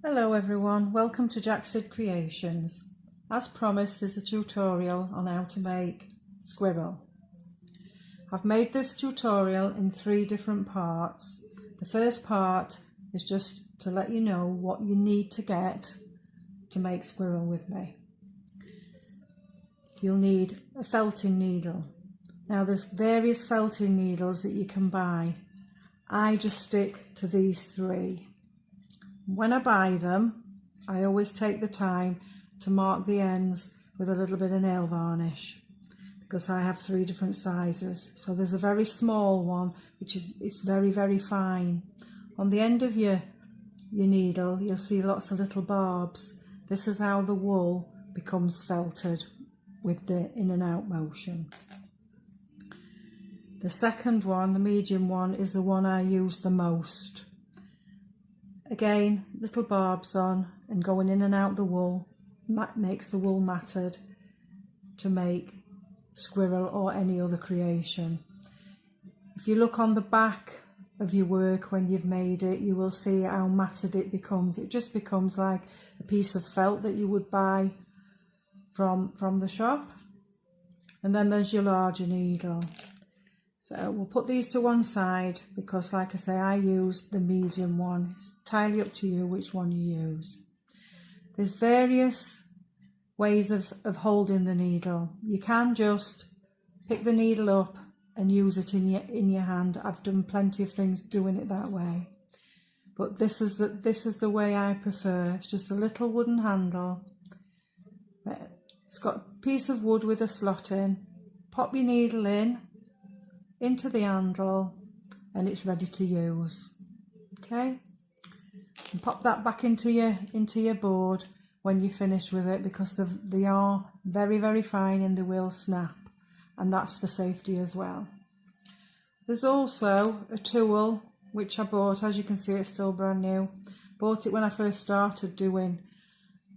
Hello everyone, welcome to Jacksid Creations. As promised is a tutorial on how to make squirrel. I've made this tutorial in 3 different parts. The first part is just to let you know what you need to get to make squirrel with me. You'll need a felting needle. Now there's various felting needles that you can buy. I just stick to these 3. When I buy them, I always take the time to mark the ends with a little bit of nail varnish because I have 3 different sizes. So there's a very small one which is very, very fine. On the end of your needle you'll see lots of little barbs. This is how the wool becomes felted with the in and out motion. The second one, the medium one, is the one I use the most. Again, little barbs on and going in and out the wool makes the wool matted to make squirrel or any other creation. If you look on the back of your work when you've made it, you will see how matted it becomes. It just becomes like a piece of felt that you would buy from the shop. And then there's your larger needle. So we'll put these to one side because, like I say, I use the medium one. It's entirely up to you which one you use. There's various ways of holding the needle. You can just pick the needle up and use it in your hand. I've done plenty of things doing it that way, but this is the way I prefer. It's just a little wooden handle. It's got a piece of wood with a slot in. Pop your needle into the handle and it's ready to use. Okay, and pop that back into your board when you finish with it because they are very, very fine and they will snap, and that's for safety as well. There's also a tool which I bought. As you can see, it's still brand new. Bought it when I first started doing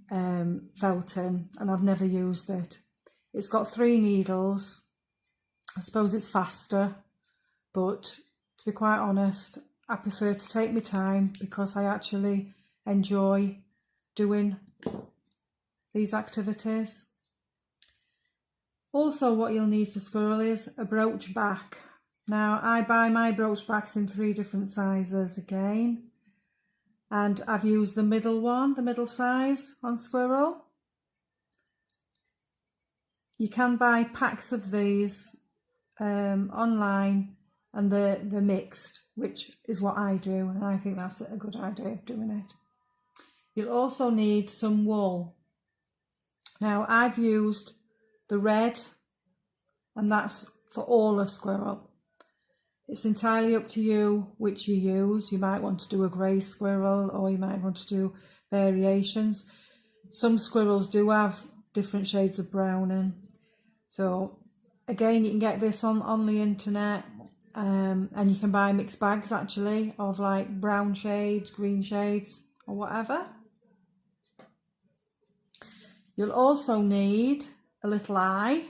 felting and I've never used it. It's got 3 needles. I suppose it's faster, but to be quite honest, I prefer to take my time because I actually enjoy doing these activities. Also, what you'll need for squirrel is a brooch back. Now, I buy my brooch backs in 3 different sizes again, and I've used the middle one, the middle size on squirrel. You can buy packs of these online and they're mixed, which is what I do, and I think that's a good idea of doing it. You'll also need some wool. Now I've used the red, and that's for all of squirrel. It's entirely up to you which you use. You might want to do a grey squirrel or you might want to do variations. Some squirrels do have different shades of brown in. So again, you can get this on the internet, and you can buy mixed bags actually of like brown shades, green shades or whatever. You'll also need a little eye.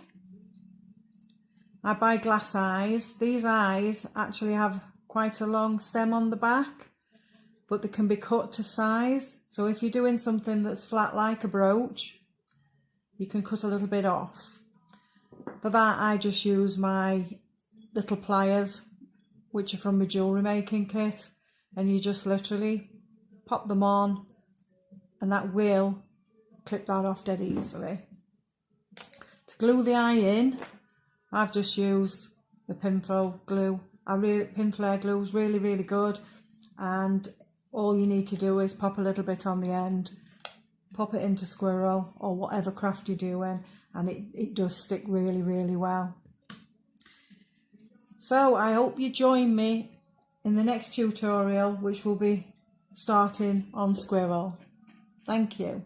I buy glass eyes. These eyes actually have quite a long stem on the back, but they can be cut to size. So if you're doing something that's flat like a brooch, you can cut a little bit off. For that, I just use my little pliers, which are from my jewellery making kit, and you just literally pop them on and that will clip that off dead easily. To glue the eye in, I've just used the pinflow glue. Pinflair glue is really, really good, and all you need to do is pop a little bit on the end, pop it into squirrel or whatever craft you're doing, and it does stick really, really well. So I hope you join me in the next tutorial, which will be starting on squirrel. Thank you.